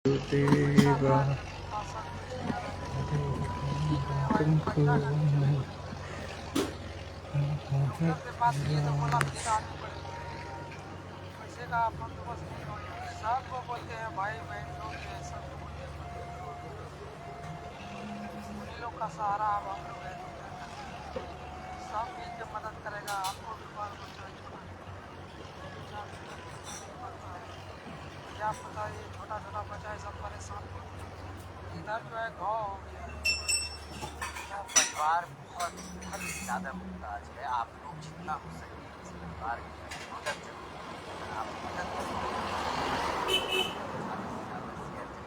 देवा तुमको पैसे का बंदोबस्त नहीं हो रहा है। सबको बोलते हैं भाई बहन लोग ये सबको बोलते हैं उन्हीं लोग का सहारा अब हम लोग हैं। सब मिल के मदद करेगा आपको भी बाल बच्चा क्या पता ये छोटा छोटा बच्चा है सब परेशान हो गया। इधर जो है घाव हो गया यह परिवार बहुत ज़्यादा मुमताज है। आप लोग जितना हो सके इस परिवार की मदद जरूर करें। आप मदद करें, ज़्यादा से ज़्यादा शेयर जरूर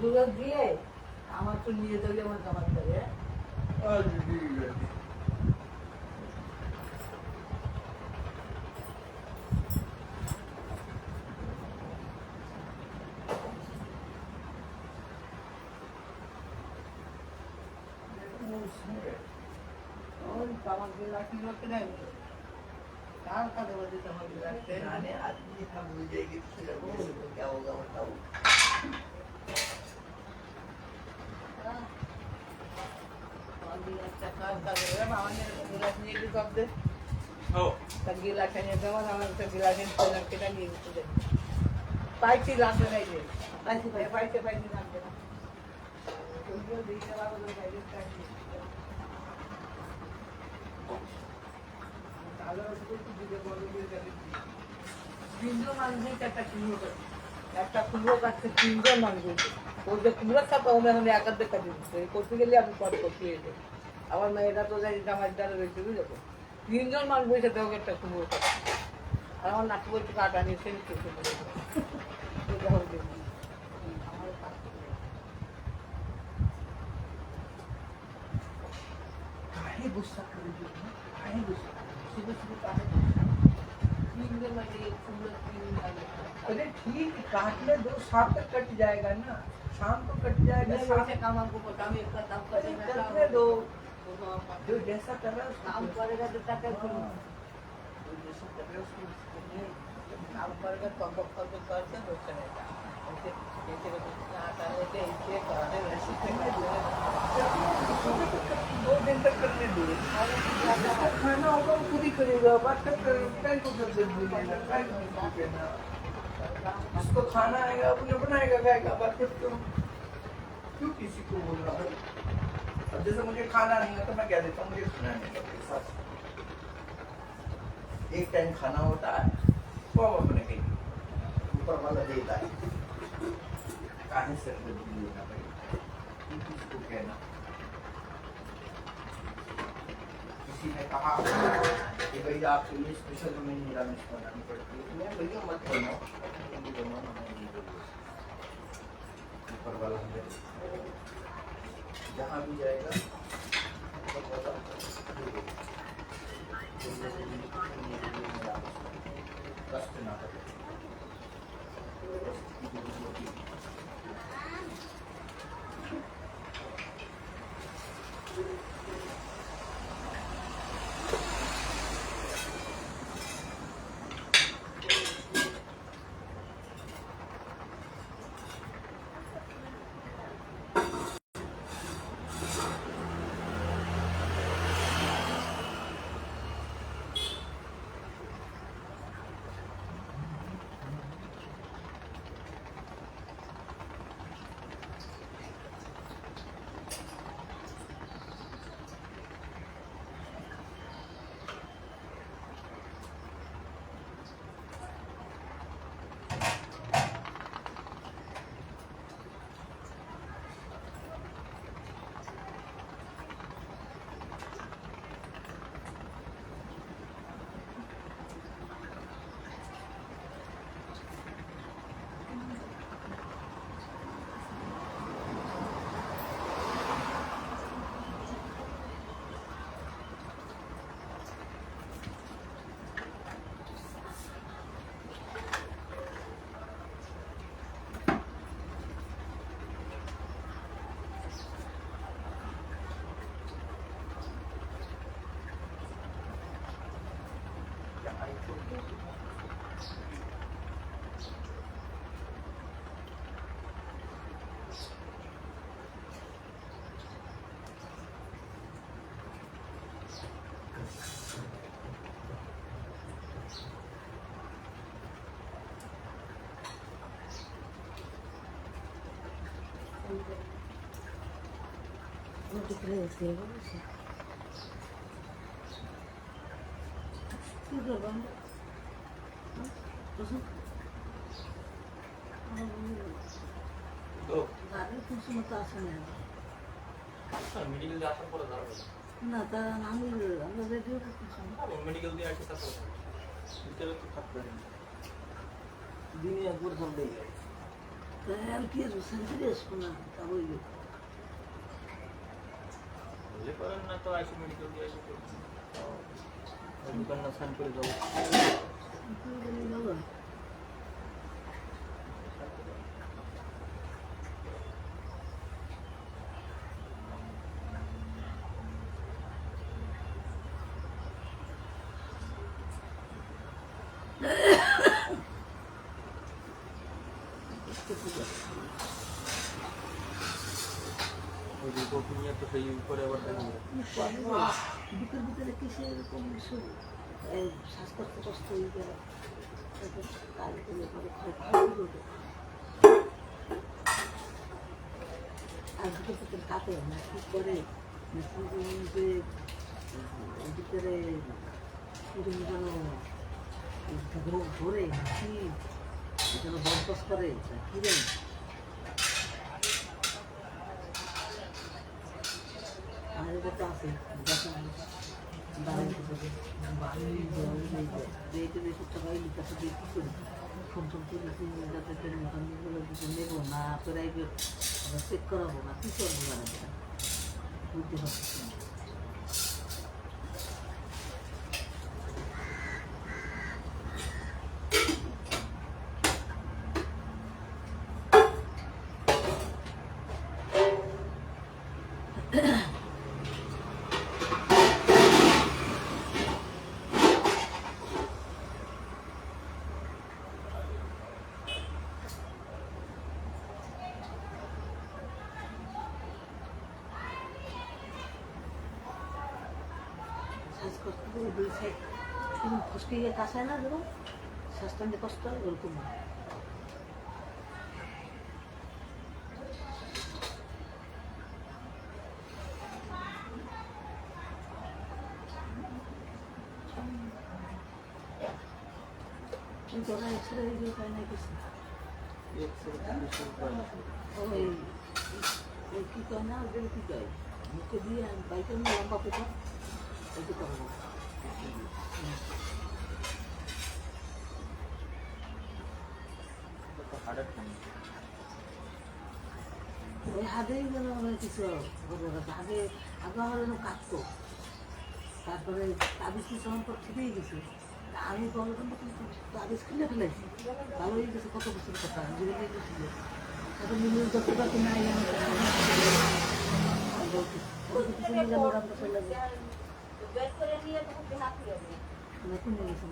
দুটো দিয়ে আমার তো নিয়ে যাবে আমার জামার করে আমাকে লাঠি লোকে নেই কার কাছে বলতে আমাকে রাখতে आने आदमी हम भूल जाएगी तो क्या होगा बताओ। पायची लागलं नाही पायचे लागते ना তিনজন মানুষ একটা খুলবো কাছে তিনজন মানুষ ওই যে কুমড়ো খাতা ওদের আমি একার দেখা দিচ্ছি করতে গেলে আমি পরে করতে যেতে আমার মেয়েরা তো যাই আমার দ্বারা রয়েছে বুঝলো তিনজন মানুষ বসে দেওয়া একটা কুমড়ো খাতা আর আমার নাকি বলতে কাটা নিয়ে সে गुस्सा कर गुस्सा सुबह सुबह काहे अरे ठीक काट ले दो शाम तक कट जाएगा ना शाम को कट जाएगा शाम काम हमको पता नहीं इसका काम करेगा करने दो जो जैसा कर रहा है काम करेगा तो तक जो जैसा कर रहा है उसको काम करेगा तो हम कर तो करते हो चलेगा ऐसे ऐसे आता लेके इसे करते वैसे दो दिन तक करने दो खाना होगा वो खुद ही करेगा बात कर को कर देना उसको खाना आएगा अपने बनाएगा खाएगा बात कर क्यों किसी को बोल रहा है। अब जैसे मुझे खाना नहीं है तो मैं क्या देता हूँ मुझे खाना नहीं है साथ एक टाइम खाना होता है वो अपने कहीं ऊपर वाला देता है काहे से देना भाई किसको कहना। किसी ने कहा कि भाई आपके लिए स्पेशल हमें निरामिष बनानी पड़ती है मैं भैया मत बनाओ ऊपर वाला हमें जहाँ भी जाएगा कष्ट ना करे। No te crees, Diego, no sé. ¿Qué es lo grande? ¿No? ¿Entonces? গাড়ির কুসুমতা আসে না মেডিকেল দিয়ে আসার পরে দাঁড়াবে না তা আমি আমরা রেডিও করতেছি মেডিকেল দিয়ে আসে তারপরে ভিতরে তো থাকতে পারে দিনে একবার চলবে তাই আর কি সেন্টারে আসবো না তা বলবে বলে পারেন না তো আইসি মেডিকেল দিয়ে আসে দোকান না সাইন করে যাবো বাবা ওই রিপোর্ট নিয়ে তো সেই উপরে আবার দেখা যাবে ভিতর ভিতরে কিসে এরকম শ্বাসকষ্ট কষ্ট হয়ে যায় কাজ করে ক্ষয় করবে আর ভিতর ভিতরে কাটে না ঠিক করে যে ভিতরে যেন ধরে কি যেন বরদাস্ত করে কি জানি আমাদের কাছে আছে যখন ফোন টোন করেছি যাতে নেবো না প্রাইভেট চেক করাবো না কী করবো না বুঝতে পারছি না শ্বাসকষ্ট করে দুই সাইড যেমন ফসকে গিয়ে কাঁচায় না যেমন শ্বাসটানতে কষ্ট হয় ওরকম কিন্তু ওরা এক্সরে দিয়ে পায় না কিছু ওই কী কয় না ওদের কী কয় মুখে দিয়ে বাইকের নিয়ে লম্বা পেটা ওইটা করবো ওই হাতেই যেন কিছু হাতে আগে আমার যেন কাটতো তারপরে তাবিজ কিছু আমার পর ঠিকই গেছে আমি বললাম কিন্তু তাবিজ কিনে ফেলেছি ভালো হয়ে গেছে কত বছর কথা ধীরে ধীরে গেছিল এখন মিলিয়ে যতটা কিনা নতুন হয়ে গেছে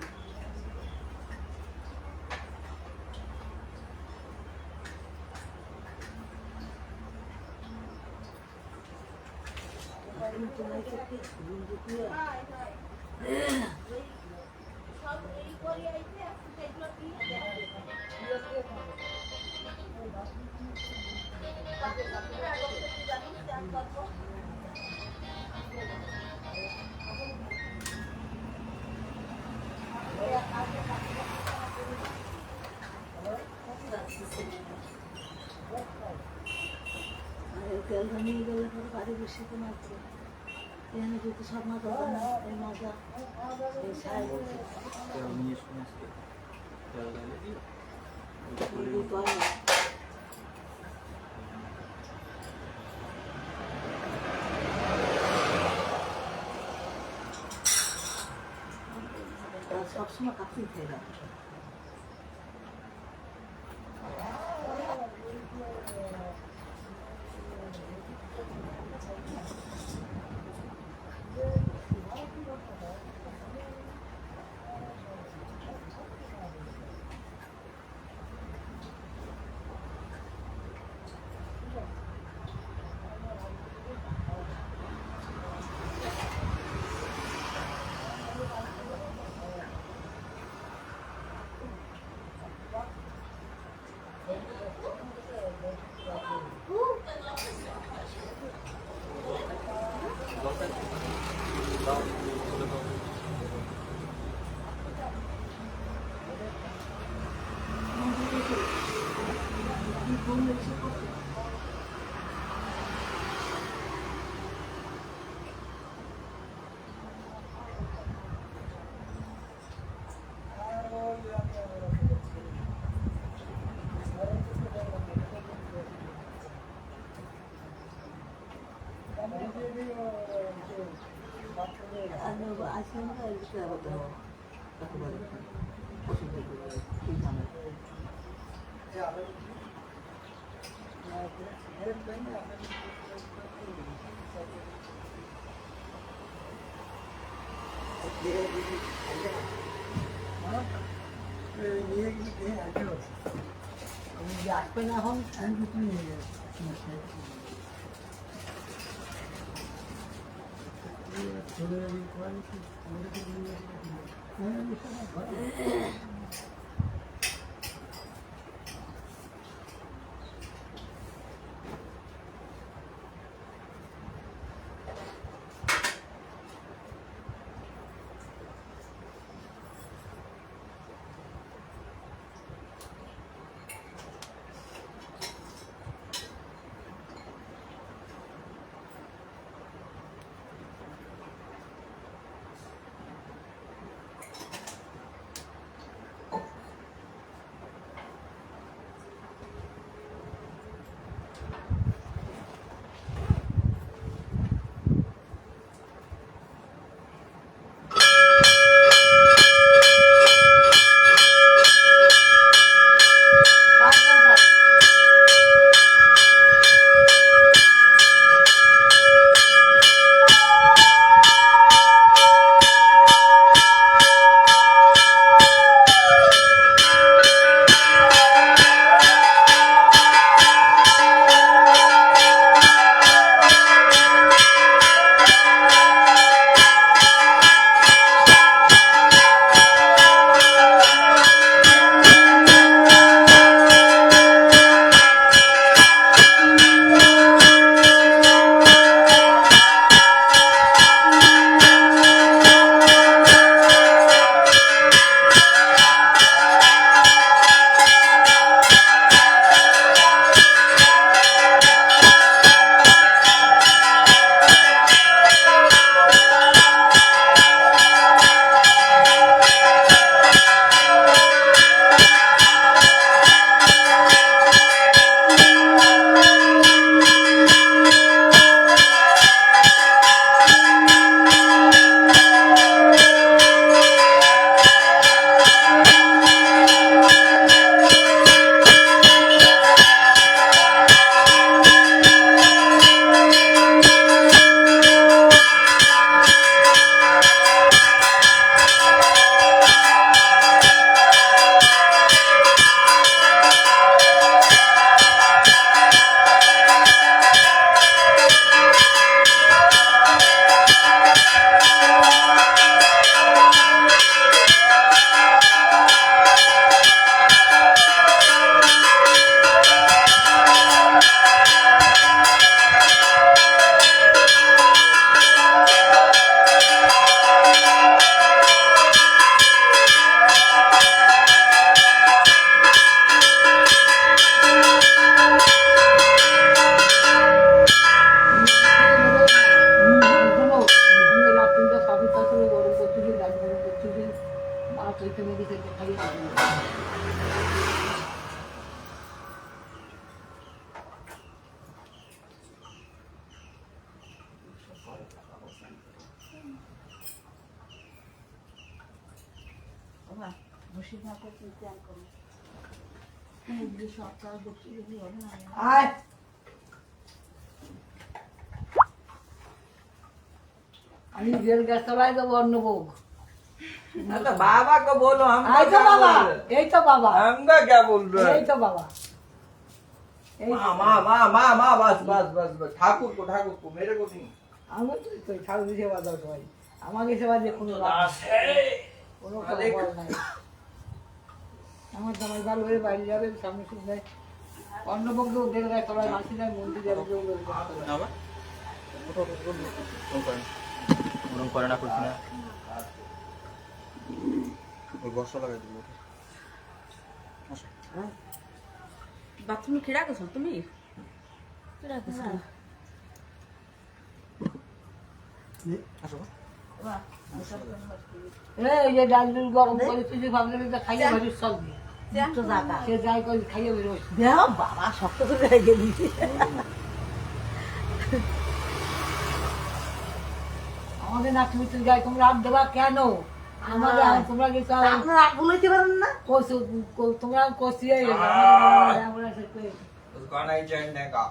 তেল নিয়ে গেলে পরে বাড়ি বসে তো মাত্র এখানে যেহেতু সব মাছ হবে না এই মজা এই ছাই নিয়ে শুনেছি সবসময় কাছেই খেয়ে যাবে আসলে আমরা এদিকে আবার তো একেবারে পছন্দ করি এই ধানে আসবে না এখন আয় আমি জেল গ্যাস চালাই দেবো अन्नभोग तो बाबा को बोलो हम आई तो बाबा यही तो बाबा हमका क्या बोल रहे यही तो बाबा माँ माँ माँ माँ बस बस बस बस ठाकुर को मेरे को नहीं আমি তো ঠাকুর সেবা দাও সবাই আমাকে সেবা দিয়ে কোনো লাভ নেই, কোনো ফল নাই। আমার জামাই ভালো হয়ে বাইরে যাবে সামনে শুনবে अन्नभोग দেবো জেল গ্যাস চালাই মাসি যায় মন্দির যাবে করে না করছি না ওই বর্ষা লাগাই দিব বাথরুমে কি রাখছো তুমি? কি রাখছো? আসো এই যে ডাল ডুল গরম করে তুই ভাবলে খাইয়ে ভরি সব তো জায়গা সে যাই করে খাইয়ে বেরো দেও বাবা শক্ত করে রেখে দিয়েছে আমাদের নাচমিতে যাই তোমরা রাত দেবা কেন? আমাদের তোমরা কি চাও? আপনারা রাগ বলতে পারেন না? তোমরা কষিয়ে আমরা সেটা उसका नहीं चढ़ने का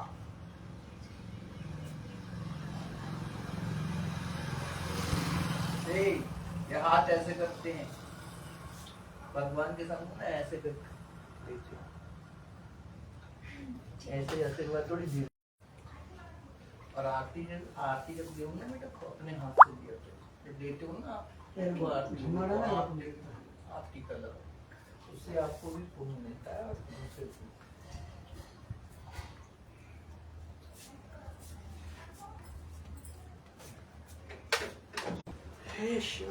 नहीं, ये हाथ ऐसे करते हैं भगवान के सामने ना ऐसे करते ऐसे आशीर्वाद थोड़ी दी और आरती जब देऊंगा ना बेटा अपने हाथ से दिया जब देते हो ना वो आरती आप देखो आपकी कला उससे आपको भी पुण्य मिलता है और मुझसे भी। हे शिव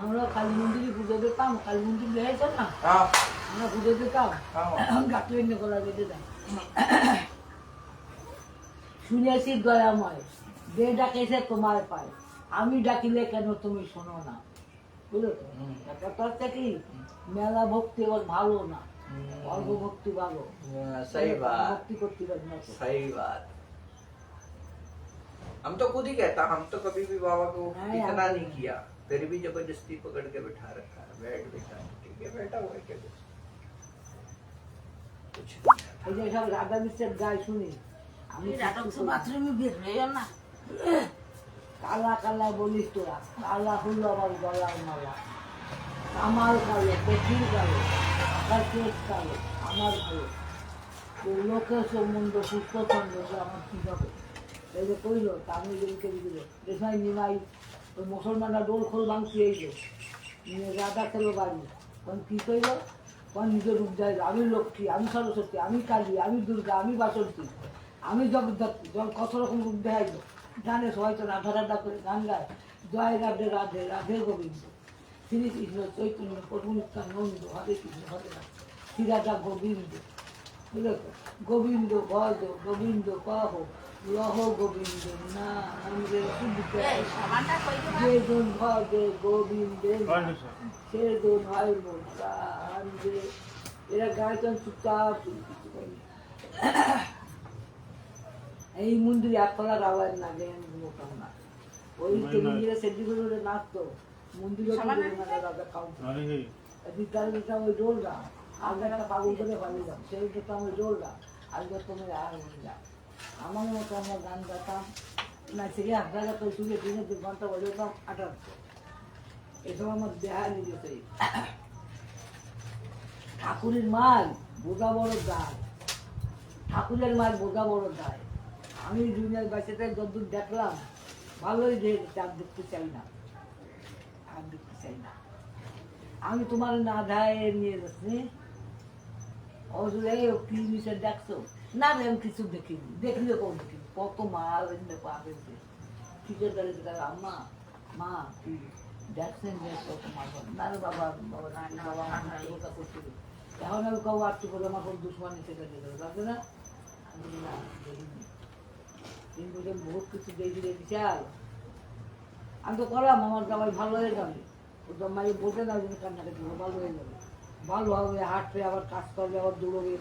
আমরা কালী মন্দিরে পুজো দিতাম, কালী মন্দির দেখেছো না? हाँ আমরা পুজো দিতাম, हाँ গাঁটু এনে গলা বেঁধে দেয়। শুনেছি দয়াময়, যে ডাকেছে তোমার পায়, আমি ডাকিলে কেন তুমি শোনো না? বুঝলো তো? ব্যাপারটা হচ্ছে কি, মেলা ভক্তি ওর ভালো না, অল্প ভক্তি ভালো। सही बात ভক্তি করতে পারি না তো। सही बात हम तो खुद ही कहता हम तो कभी भी बाबा को हाँ, इतना यार। नहीं किया फिर भी जबरदस्ती पकड़ के बैठा रखा है बैठ बेटा ठीक है बैठा हुआ है क्या कुछ এই যে সব রাধা বিশ্বের গায়ে শুনি, আমি রাধা তো বাথরুমে বের হয়ে না। কালা কালা বলিস তোরা, কালা হলো আমার গলার মালা, আমার কালো, কঠিন কালো, আকার কেস কালো, আমার ভালো, তো লোকের সম্বন্ধ সুস্থ ছন্দ, আমার কি হবে? এই যে কইল, তা আমি যেদিকে দিল, দেখাই নিমাই, ওই মুসলমানরা ডোল খোল ভাঙছি এই যে, নিয়ে রাধা খেলো বাড়ি, তখন কি কইল? তখন নিজের রূপ যায়, আমি লক্ষ্মী, আমি সরস্বতী, আমি কালী, আমি দুর্গা, আমি বাসন্তী, আমি জগদ্ধাত্রী, কত রকম রূপ দেখাইল। গানে সবাই তো রাধা রাধা করে গান গায়, জয় রাধে রাধে রাধে গোবিন্দ, শ্রীকৃষ্ণ চৈতন্য প্রভু নিত্যানন্দ, হরে কৃষ্ণ হরে রাধে, শ্রী রাধা গোবিন্দ, বুঝলো তো? গোবিন্দ ভজ গোবিন্দ কহ লহ গোবিন্দ না আমাদের এই সাবানটা কই দেবা? যে জন ভজে গোবিন্দে সে জন হয় মোর প্রাণ যে। এরা গাইতেন চুপচাপ, কিছু করেনি। এই মন্দিরে একতলার আওয়াজ না দেন মোটাম না, ওই মন্দিরে সেদিগুলো নাচতো মন্দিরে রাজা কাউন্ট বিদ্যালয়টা ওই ডোলরা আগে একটা পাগল করে পালিয়ে যাও, সেই যেতাম ওই ডোলরা আগে তুমি আর হয়ে যাও। আমার মতো আমরা গান গাইতাম না, সেখানে আপনারা তো শুনে দিনে 2 ঘন্টা বাজাতাম 18। এসব আমার দেহা নিজেছে। ঠাকুরের মাল বোঝা বড় দায়, ঠাকুরের মাল বোঝা বড় দায়। আমি দুনিয়ার বাচ্চাটা যতদূর দেখলাম ভালোই দেখেছি, আর দেখতে চাই না, আর দেখতে চাই না। আমি তোমার না ধায় নিয়ে যাচ্ছি অজুরে কি নিচে দেখছো না? আমি কিছু দেখিনি, দেখলে কোন দেখিনি, কত মাল এনে পাবে ঠিকের দাঁড়িয়ে আম্মা মা কি দেখছেন যে কত মাল না রে বাবা, বাবা না বাবা আমার কথা করছিল। এখন আমি কব আর করে আমার কোন দুশ্মনী সেটা দিয়ে দেবে লাগবে না? আমি না দেখিনি, কিন্তু বহুত কিছু দেখি বিশাল। আমি তো করলাম, আমার জামাই ভালো হয়ে যাবে, ও জামাই বলতে না যদি কান্নাকাটি ভালো হয়ে যাবে, ভালো হবে, হাঁটবে, আবার কাজ করবে, আবার দৌড়বে।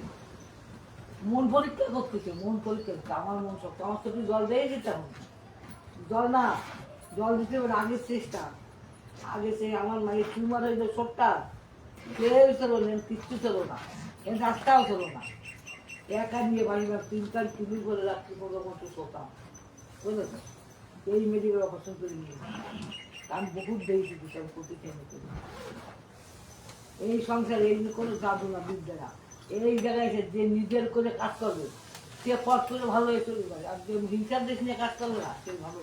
মন পরীক্ষা করতেছে, মন পরীক্ষা করছে। আমার মন শক্ত, আমার তো জল দিয়ে দিতে হবে, জল না, জল দিতে হবে আগের চেষ্টা। আগে সে আমার মায়ের টিউমার হয়ে যায় সবটা, কেউ ছিল না, কিচ্ছু ছিল না, এর রাস্তাও ছিল না। একা নিয়ে বাড়ি 3 কিমি করে রাত্রি মতো শোতাম, বুঝলেন? এই মেডিকেল অপারেশন করে নিয়ে আমি বহুত দেখেছি, আমি করতে চাই না। এই সংসার এই কোনো জাদু না বিদ্যারা, এই জায়গায় এসে যে নিজের করে কাজ করবে সে পথ করে ভালো হয়ে চলে যাবে, আর যে হিংসার দেশ নিয়ে কাজ করবে না সে ভালো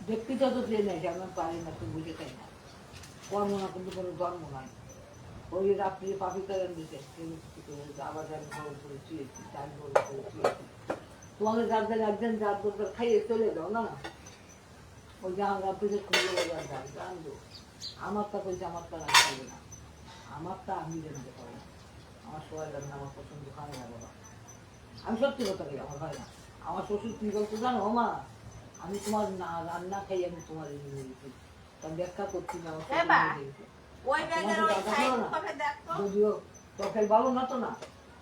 ব্যক্তিগত ট্রেন আছে, আমি পারি না, তুমি বুঝে চাই না। কর্ম না কিন্তু কোনো জন্ম নাই। ওই রাত্রি পাপি করেন দিতে আবার আমি খবর করে চুয়েছি, চাল করে চুয়েছি। তোমাকে যাদের একজন যার দরকার খাইয়ে চলে যাও না, ওই যে আমার রাত্রিতে খুলে বাজার যায় জানবো। আমারটা বলছে আমারটা রাখতে না, আমারটা আমি জানতে পারি না, আমার সবাই জানে না, আমার পছন্দ খায় না বাবা। আমি সত্যি কথা বলি, আমার হয় না। আমার শ্বশুর কি বলতো জানো, মা আমি তোমার না রান্না খাই, আমি তোমার এই বলছি তা ব্যাখ্যা করছি না। এবা, ওই ব্যাগের ওই সাইড কবে দেখতো যদিও তরকারি ভালো না তো না,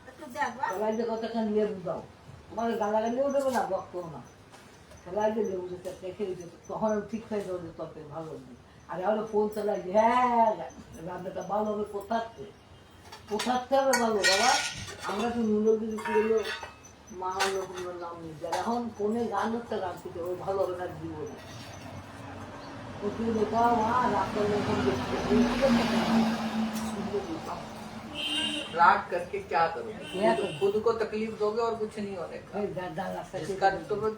একটু দেখবা সবাই যে কতখানি লেবু দাও, তোমার গালাগালিও দেবে না, বক্তও না, সবাই যে লেবু দিতে রেখে দিতে, তখন আমি ঠিক হয়ে যাবো যে তরকারি ভালো হবে। আর হলো ফোন চালাই যে হ্যাঁ রান্নাটা ভালো হবে, কোথাচ্ছে হবে ভালো বাবা। আমরা তো নুলো যদি করলো মা হলো কোনো নাম নেই, যারা এখন ফোনে গান হচ্ছে গান থেকে ওই ভালো হবে না দিব না, প্রচুর দেখা মা রাস্তার যখন দেখতে राग करके क्या करोगे? क्या करूं? खुद को तकलीफ दोगे और कुछ नहीं होने का। রাস্তা इसका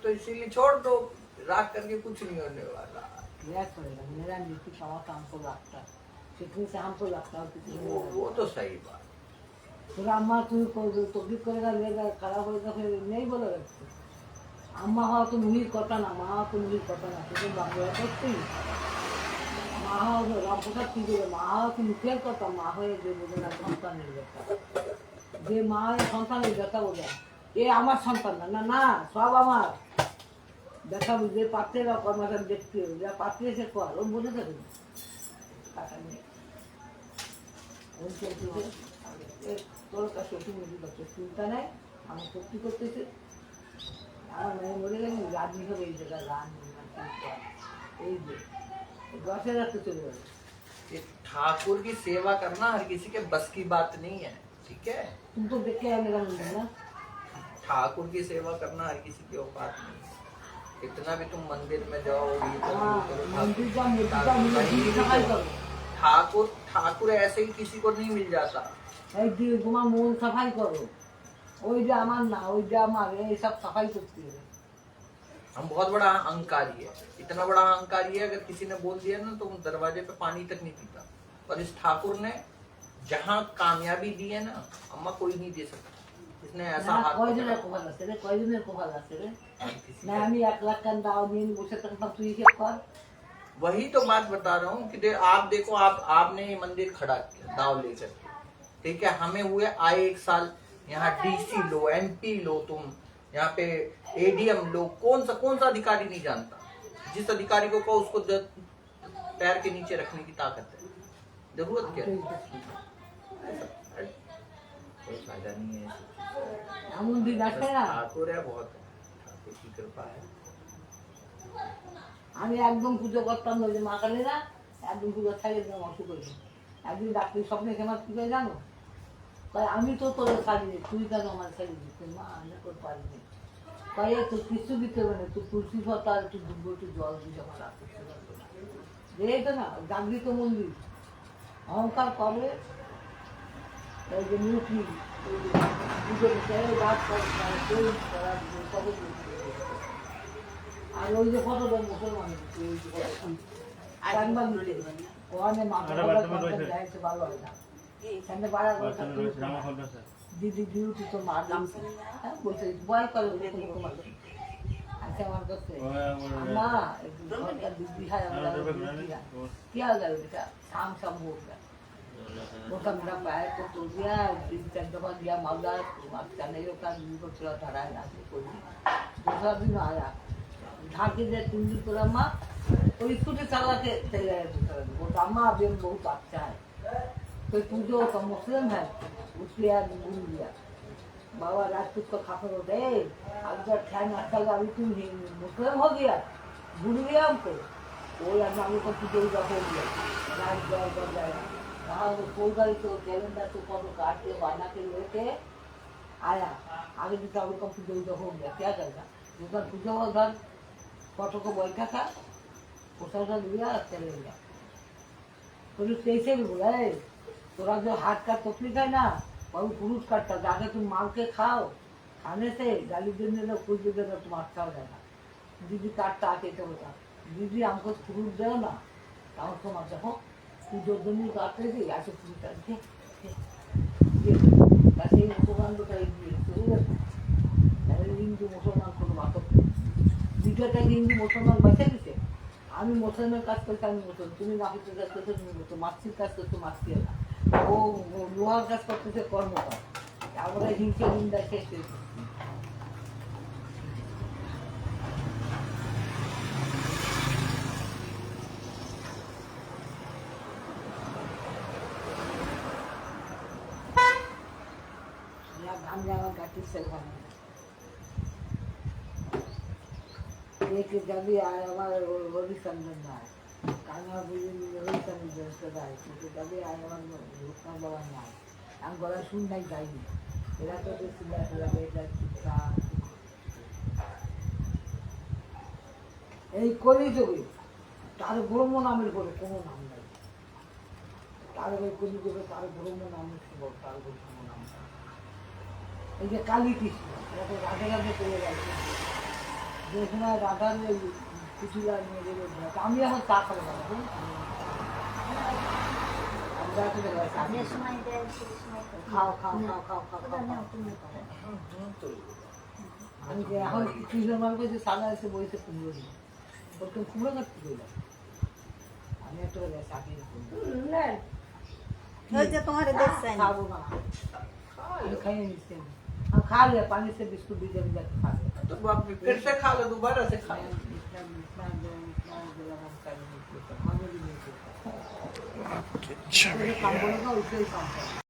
तो इसीलिए छोड़ दो, राग करके कुछ नहीं होने वाला। क्या करेगा, मेरा नीति कमा काम को लगता है, सीखने से हमको लगता है कुछ नहीं होगा। वो तो सही बात। फिर अम्मा तू तकलीफ करेगा, लेगा खराब होगा, फिर नहीं बोलेगा। अम्मा हो तुम ही कटा ना, माँ हो तुम ही कटा ना, तुम बाबू करती মা হবে রামপ্রসাদ কি দেবে, মা হচ্ছে মুখের কথা, মা হয়ে যে বোঝে না সন্তানের ব্যাপার, যে মা হয়ে সন্তানের ব্যথা বোঝে, এ আমার সন্তান না, না না সব আমার দেখা বুঝে পাত্রে বা কর্মচারী দেখতে হবে, যা পাত্রে এসে কর ও বুঝে থাকবে টাকা নিয়ে ওই চলতেছে। তোর কাছে মেয়ে করছে চিন্তা নেই, আমি সত্যি করতেছি। আমার মেয়ে মরে গেলে রাজনী হবে এই জায়গায়, রান এই যে দশে রাখতে চলে যাবে। ये ठाकुर की सेवा करना हर किसी के बस की बात नहीं है, ठीक है? तुम तो देख के आने का मुझे ना, ठाकुर की सेवा करना हर किसी की औकात नहीं है। इतना भी तुम मंदिर में जाओ, ये करो, हाँ, वो करो, मंदिर जाओ, मूर्ति जाओ, ठाकुर मूर्ति कहीं भी सफाई जाओ। करो, ठाकुर ऐसे ही किसी को नहीं मिल जाता। এই দিয়ে তোমার মন সাফাই করো, ওই যে আমার না ওই যে আমার, এই সব সাফাই করতে হবে। हम बहुत बड़ा अहंकारी है, इतना बड़ा अहंकारी है, अगर किसी ने बोल दिया ना तो वो दरवाजे पे पानी तक नहीं पीता। और इस ठाकुर ने जहाँ कामयाबी दी है ना, अम्मा कोई नहीं दे सकता। इसने ऐसा না हाथ কয়জনের पकड़ा। কপাল আছে রে, কয়জনের কপাল আছে রে, हर किसी না का- আমি 1 লাখ টাকা দাও দিয়ে বসে থাকতাম, তুই হিসেব কর। वही तो बात बता रहा हूँ कि आप देखो, आपने ये मंदिर खड़ा किया दाव लेकर के, ठीक है? हमें हुए आए 1 साल, यहाँ डीसी लो, एमपी लो, तुम यहाँ पे एडीएम लो, कौन सा अधिकारी नहीं जानता? जिस अधिकारी को कहो उसको पैर के नीचे रखने की ताकत है। जरूरत क्या है? कोई फायदा नहीं है। এমন দিন बस আছে না, ठाकुर है, बहुत है, ठाकुर की कृपा है। আমি একদম পুজো করতাম না, ওই যে মা কালীরা একদম পুজো ছাড়িয়ে দিলাম অসুখ হয়েছে। একদিন ডাক্তার স্বপ্নে খেমার কি করে জানো, কয় আমি তো তোর ছাড়িনি, তুই কেন আমার ছাড়িয়ে দিচ্ছি, মা আমি তোর পারিনি, কয়ে তোর কিছু দিতে হবে না, তুই তুলসী পাতা আর একটু দুব্বো একটু জল দিয়ে আমার এই তো না জাগৃত মন্দির, অহংকার করে এই যে মুখি পুজো গাছ আর ওই যে কতটা মুসলমান ওখানে মাথা ভালো হয় না, এখানে বাড়া দিদি ডিউটি তো মারলাম, বলছে ভয় করে আচ্ছা আমার কাছে মা দিদি হয় কি হয়ে গেল বেটা, শাম শাম हो गया, मोटा मेरा पैर को तोड़ दिया, 3-4 दफा दिया मालदा, अच्छा नहीं होता, को चला धरा है नाचे कोई दूसरा दिन आया ढाके दे 3 दिन पूरा माँ और स्कूटी चला के चले गए दूसरा दिन, वो अम्मा अभी बहुत अच्छा है, तो पूजो तो मुस्लिम है, उसके याद भूल गया बाबा राजपूत को खाकर होते अगर ख्याल अच्छा लगा, अभी तुम मुस्लिम हो गया, भूल गया हमको, वो यार मांगो को पूजो हो गया राज जाएगा वहाँ वो फूल गई तो कैलेंडर तो फोटो काट के बना के लेके आया, आगे भी तो पूजा हो गया, क्या करेगा उधर पूजा उधर फोटो को बैठा था उसका लिया चले गया, पुरुष कैसे भी बोला है थोड़ा जो हाथ का तकलीफ है ना वही पुरुष करता, जाके तुम मांग के खाओ, खाने से गाली देने लो कुछ भी देना तुम अच्छा हो जाएगा। दीदी काटता आके तो बोला दीदी हमको फ्रूट दो ना, हम तुम अच्छा हो পুজোর জন্য কাটতে দিই আসে পুজোটা সেই মুসলমানটা হিন্দু মুসলমান কোনো মাতক দ্বিতীয়টা হিন্দু মুসলমান বাঁচে দিচ্ছে, আমি মুসলমানের কাজ করতে আমি মুসলমান, তুমি মাসির কাজ করতে তুমি মুসলমান, মাসির কাজ করতে মাসি না, ও লোহার কাজ করতেছে কর্মকার, তারপরে হিংসা নিন্দা শেষ হয়েছে। আমি আমার গাছের সেল বানাবো। एक जब आए हमारे होली संबंध आए कान्हा बुझे होली संबंध आए क्योंकि जब आए हमारे रुकना बाबा नहीं आए हम गला सुन नहीं जाएंगे मेरा तो सिला सिला बेटा चित्ता এই কলিযুগে তার ব্রহ্ম নামের পরে কোনো নাম নাই, তার ওই কলিযুগে তার ব্রহ্ম নামের শুভ, তার ব্রহ্ম নাম নাই। এই যে কালী কৃষ্ণ এরা তো রাধে রাধে চলে গেছে, যে সময় রাধার ওই কুচিলা নিয়ে গেলে আমি এখন চা খাবো না, আমরা এখন খাও খাও খাও খাও খাও খাও। আমি যে এখন কৃষ্ণ মানুষ যে সাদা এসে বইতে কুমড়ো নিয়ে বলতো কুমড়ো কাটতে গেলাম, আমি একটা চাকরি খাবো না, খাইয়ে নিচ্ছি আমি खा लिया पानी से बिस्कुट भी जब खा लिया तो बाप रे, फिर से खा लो, दोबारा से खा लो। काम बोलेगा उससे ही काम करो।